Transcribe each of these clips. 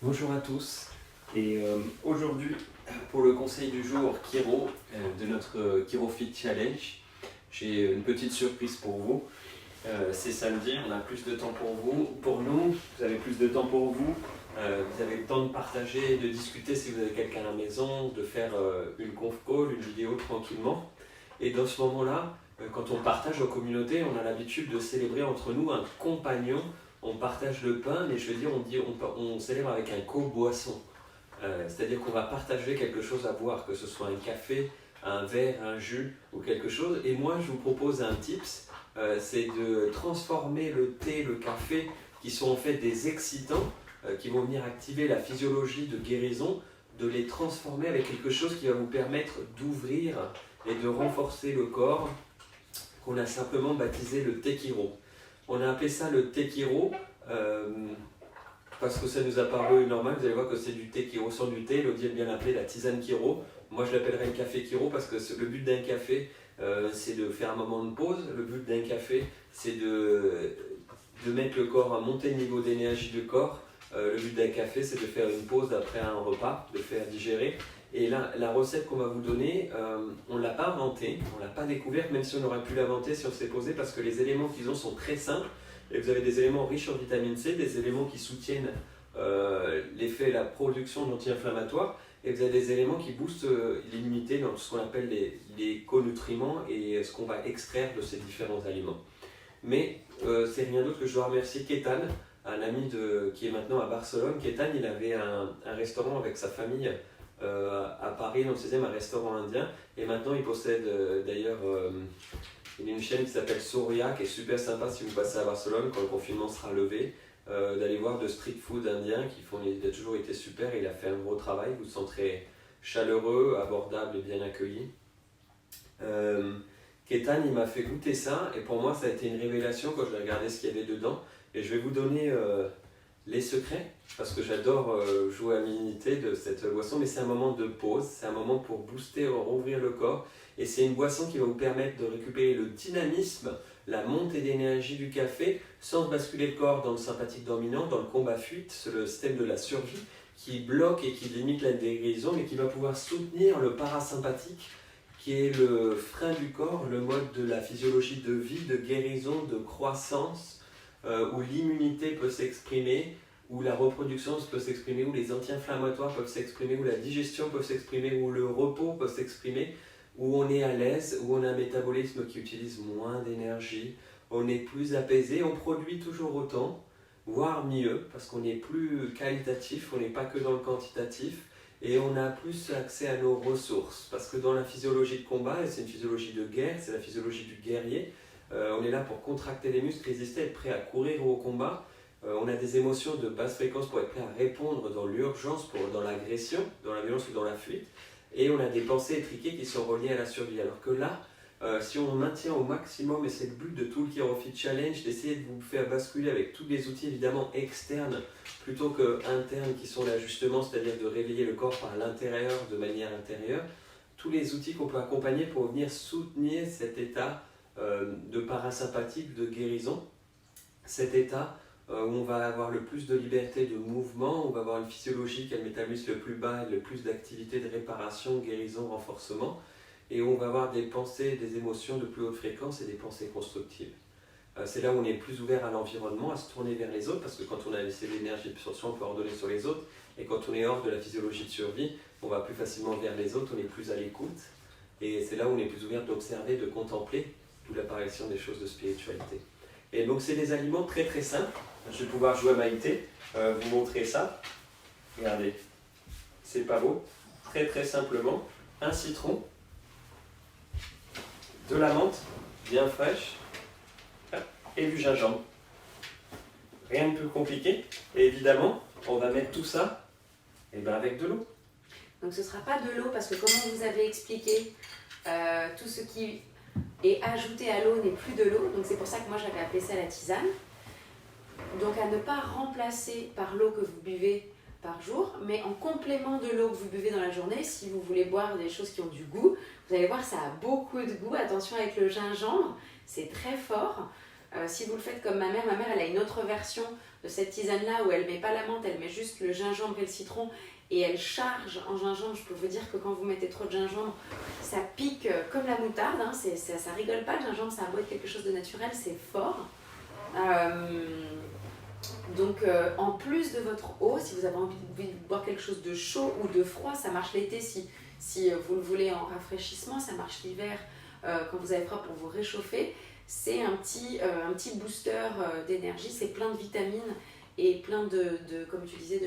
Bonjour à tous et aujourd'hui pour le conseil du jour Chiro de notre Chiro Fit Challenge, j'ai une petite surprise pour vous. C'est samedi, on a plus de temps pour nous, vous avez plus de temps pour vous, vous avez le temps de partager, de discuter si vous avez quelqu'un à la maison, de faire une conf call, une vidéo tranquillement. Et dans ce moment-là, quand on partage en communauté, on a l'habitude de célébrer entre nous un compagnon. On partage le pain, mais je veux dire, on célèbre avec un co-boisson. C'est-à-dire qu'on va partager quelque chose à boire, que ce soit un café, un verre, un jus ou quelque chose. Et moi, je vous propose un tips, c'est de transformer le thé, le café, qui sont en fait des excitants, qui vont venir activer la physiologie de guérison, de les transformer avec quelque chose qui va vous permettre d'ouvrir et de renforcer le corps, qu'on a simplement baptisé le thé Chiro. On a appelé ça le thé Chiro parce que ça nous a paru normal. Vous allez voir que c'est du thé qui ressort du thé. Elodie aime bien l'appeler la tisane Chiro. Moi, je l'appellerais le café Chiro parce que le but d'un café, c'est de faire un moment de pause. Le but d'un café, c'est de mettre le corps à monter le niveau d'énergie du corps. Le but d'un café, c'est de faire une pause après un repas, de faire digérer. Et là, la recette qu'on va vous donner, on ne l'a pas inventée, on ne l'a pas découverte, même si on aurait pu l'inventer si on s'est posé, parce que les éléments qu'ils ont sont très simples. Et vous avez des éléments riches en vitamine C, des éléments qui soutiennent l'effet et la production d'anti-inflammatoires, et vous avez des éléments qui boostent l'immunité dans ce qu'on appelle les co-nutriments et ce qu'on va extraire de ces différents aliments. Mais c'est rien d'autre que je dois remercier Ketan, un ami qui est maintenant à Barcelone. Ketan, il avait un restaurant avec sa famille à Paris, dans le 16e, un restaurant indien. Et maintenant, il possède d'ailleurs une chaîne qui s'appelle Soria, qui est super sympa si vous passez à Barcelone, quand le confinement sera levé, d'aller voir de street food indien il a toujours été super. Il a fait un gros travail, vous vous sentirez chaleureux, abordable et bien accueilli. Ketan, il m'a fait goûter ça, et pour moi, ça a été une révélation quand j'ai regardé ce qu'il y avait dedans. Et je vais vous donner les secrets, parce que j'adore jouer à l'immunité de cette boisson, mais c'est un moment de pause, c'est un moment pour booster, rouvrir le corps, et c'est une boisson qui va vous permettre de récupérer le dynamisme, la montée d'énergie du café, sans basculer le corps dans le sympathique dominant, dans le combat-fuite, c'est le système de la survie, qui bloque et qui limite la guérison, mais qui va pouvoir soutenir le parasympathique, qui est le frein du corps, le mode de la physiologie de vie, de guérison, de croissance, où l'immunité peut s'exprimer, où la reproduction peut s'exprimer, où les anti-inflammatoires peuvent s'exprimer, où la digestion peut s'exprimer, où le repos peut s'exprimer, où on est à l'aise, où on a un métabolisme qui utilise moins d'énergie, on est plus apaisé, on produit toujours autant, voire mieux, parce qu'on est plus qualitatif, on n'est pas que dans le quantitatif, et on a plus accès à nos ressources, parce que dans la physiologie de combat, et c'est une physiologie de guerre, c'est la physiologie du guerrier, on est là pour contracter les muscles, résister, être prêt à courir ou au combat. On a des émotions de basse fréquence pour être prêt à répondre dans l'urgence, dans l'agression, dans la violence ou dans la fuite. Et on a des pensées étriquées qui sont reliées à la survie. Alors que là, si on maintient au maximum, et c'est le but de tout le Chiro Fit Challenge, d'essayer de vous faire basculer avec tous les outils évidemment externes plutôt qu'internes qui sont l'ajustement, c'est-à-dire de réveiller le corps par l'intérieur de manière intérieure, tous les outils qu'on peut accompagner pour venir soutenir cet état de parasympathique, de guérison, cet état où on va avoir le plus de liberté de mouvement, on va avoir une physiologie qui a le métabolisme le plus bas et le plus d'activité de réparation, guérison, renforcement, et où on va avoir des pensées, des émotions de plus haute fréquence et des pensées constructives. C'est là où on est plus ouvert à l'environnement, à se tourner vers les autres, parce que quand on a laissé l'énergie sur soi, on peut ordonner sur les autres, et quand on est hors de la physiologie de survie, on va plus facilement vers les autres, on est plus à l'écoute, et c'est là où on est plus ouvert d'observer, de contempler, d'où l'apparition des choses de spiritualité. Et donc c'est des aliments très très simples. Je vais pouvoir jouer à Maïté, vous montrer ça. Regardez, c'est pas beau. Très très simplement, un citron, de la menthe bien fraîche et du gingembre. Rien de plus compliqué. Et évidemment, on va mettre tout ça avec de l'eau. Donc ce ne sera pas de l'eau parce que comme on vous avait expliqué, tout ce qui est ajouté à l'eau n'est plus de l'eau. Donc c'est pour ça que moi j'avais appelé ça la tisane. Donc à ne pas remplacer par l'eau que vous buvez par jour, mais en complément de l'eau que vous buvez dans la journée, si vous voulez boire des choses qui ont du goût, vous allez voir ça a beaucoup de goût. Attention avec le gingembre, c'est très fort. Si vous le faites comme ma mère elle a une autre version de cette tisane-là où elle met pas la menthe, elle met juste le gingembre et le citron et elle charge en gingembre. Je peux vous dire que quand vous mettez trop de gingembre, ça pique comme la moutarde, hein. Ça rigole pas, le gingembre, ça a beau être quelque chose de naturel, c'est fort. Donc en plus de votre eau, si vous avez envie de boire quelque chose de chaud ou de froid, ça marche l'été si vous le voulez en rafraîchissement, ça marche l'hiver quand vous avez froid pour vous réchauffer. C'est un petit booster d'énergie, c'est plein de vitamines et plein de comme tu disais,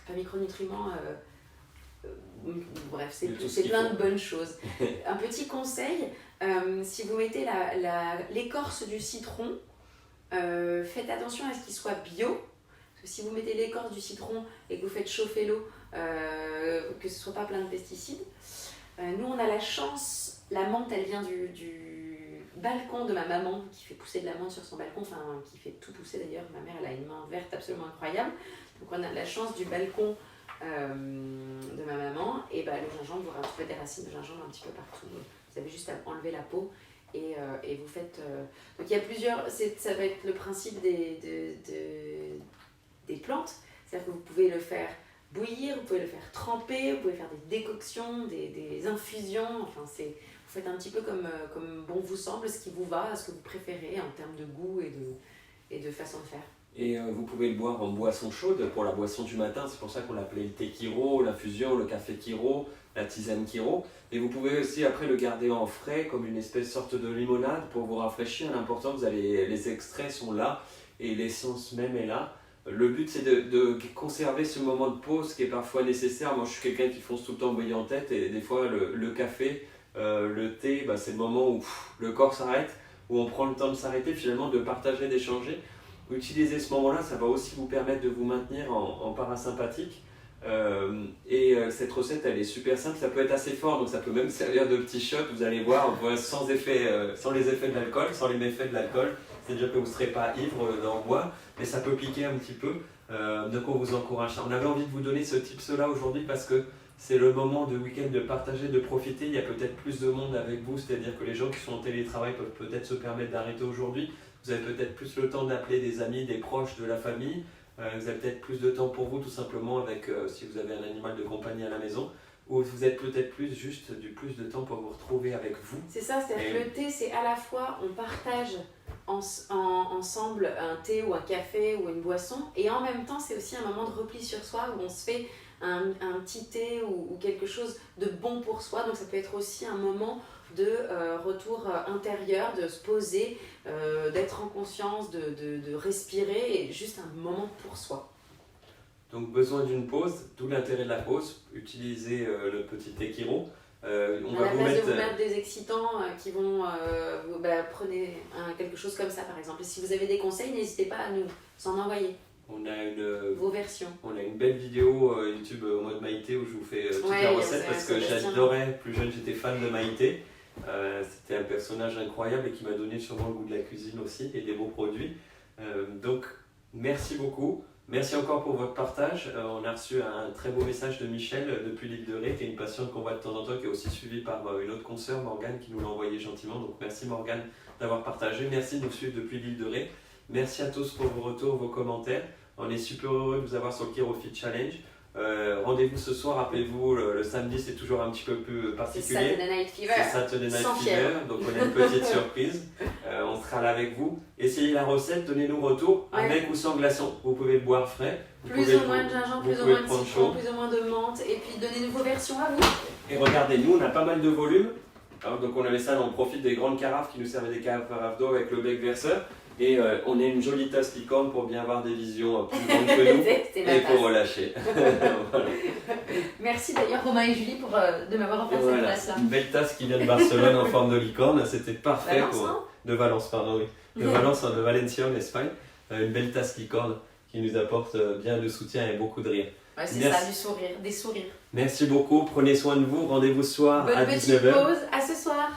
pas micronutriments, bref, c'est plein de bonnes choses. Un petit conseil, si vous mettez l'écorce du citron, faites attention à ce qu'il soit bio, parce que si vous mettez l'écorce du citron et que vous faites chauffer l'eau, que ce ne soit pas plein de pesticides. Nous on a la chance, la menthe elle vient du balcon de ma maman qui fait pousser de la menthe sur son balcon, enfin qui fait tout pousser d'ailleurs. Ma mère elle a une main verte absolument incroyable, donc on a la chance du balcon de ma maman. Et le gingembre, vous retrouvez des racines de gingembre un petit peu partout, vous avez juste à enlever la peau et vous faites donc il y a plusieurs, ça va être le principe des plantes, c'est-à-dire que vous pouvez le faire bouillir, vous pouvez le faire tremper, vous pouvez faire des décoctions, des infusions, enfin vous faites un petit peu comme bon vous semble, ce qui vous va, ce que vous préférez en termes de goût et de façon de faire. Et vous pouvez le boire en boisson chaude pour la boisson du matin, c'est pour ça qu'on l'appelait le thé Kiro, l'infusion, le café Kiro, la tisane Kiro. Et vous pouvez aussi après le garder en frais comme une sorte de limonade pour vous rafraîchir. L'important, les extraits sont là et l'essence même est là. Le but c'est de conserver ce moment de pause qui est parfois nécessaire. Moi je suis quelqu'un qui fonce tout le temps bouillir en tête et des fois le café, le thé, c'est le moment où le corps s'arrête, où on prend le temps de s'arrêter, finalement de partager, d'échanger. Utiliser ce moment-là, ça va aussi vous permettre de vous maintenir en parasympathique. Cette recette, elle est super simple, ça peut être assez fort, donc ça peut même servir de petit shot, vous allez voir, sans les effets de l'alcool, sans les méfaits de l'alcool, c'est-à-dire que vous ne serez pas ivre d'en boire, mais ça peut piquer un petit peu, donc on vous encourage. On avait envie de vous donner ce tips-là aujourd'hui parce que c'est le moment de week-end de partager, de profiter, il y a peut-être plus de monde avec vous, c'est-à-dire que les gens qui sont en télétravail peuvent peut-être se permettre d'arrêter aujourd'hui. Vous avez peut-être plus le temps d'appeler des amis, des proches de la famille. Vous avez peut-être plus de temps pour vous, tout simplement, si vous avez un animal de compagnie à la maison. Ou vous êtes peut-être plus de temps pour vous retrouver avec vous. C'est ça, c'est-à-dire que le thé, c'est à la fois, on partage ensemble un thé ou un café ou une boisson. Et en même temps, c'est aussi un moment de repli sur soi où on se fait un petit thé ou quelque chose de bon pour soi. Donc ça peut être aussi un moment de retour intérieur, de se poser, d'être en conscience, de respirer, et juste un moment pour soi. Donc besoin d'une pause, d'où l'intérêt de la pause. Utilisez le petit thé Kiro. À la place de vous mettre des excitants qui vont... prenez quelque chose comme ça par exemple. Et si vous avez des conseils, n'hésitez pas à nous en envoyer. Vos versions. On a une belle vidéo YouTube au mode Maïté où je vous fais toutes les recettes parce que j'adorais, plus jeune j'étais fan de Maïté. C'était un personnage incroyable et qui m'a donné sûrement le goût de la cuisine aussi et des beaux produits. Donc merci beaucoup. Merci encore pour votre partage. On a reçu un très beau message de Michel depuis l'île de Ré, qui est une patiente qu'on voit de temps en temps, qui est aussi suivie par une autre consoeur, Morgane, qui nous l'a envoyé gentiment. Donc merci Morgane d'avoir partagé. Merci de nous suivre depuis l'île de Ré. Merci à tous pour vos retours, vos commentaires. On est super heureux de vous avoir sur le Kiro Fit Challenge. Rendez-vous ce soir, rappelez-vous, le samedi c'est toujours un petit peu plus particulier. C'est Saturday Night Fever. C'est Saturday Night Fever, donc on a une petite surprise. On sera là avec vous. Essayez la recette, donnez-nous retour, avec ou sans glaçons. Vous pouvez le boire frais. Plus ou moins de gingembre, plus ou moins de citron, plus ou moins de menthe, et puis donnez-nous vos versions à vous. Et regardez, nous on a pas mal de volume. Alors, donc on avait ça, on profite des grandes carafes qui nous servaient des carafes d'eau avec le bec verseur. Et on a une jolie tasse licorne pour bien avoir des visions plus grandes que nous et pour relâcher. Voilà. Merci d'ailleurs Romain et Julie de m'avoir offert cette place-là. Une belle tasse qui vient de Barcelone en forme de licorne, c'était parfait. De Valence, pardon, oui. De Valence, de Valencia en Espagne. Une belle tasse licorne qui nous apporte bien de soutien et beaucoup de rire. Ouais, c'est ça, du sourire, des sourires. Merci beaucoup, prenez soin de vous, rendez-vous ce soir à 19h. Bonne petite pause, à ce soir.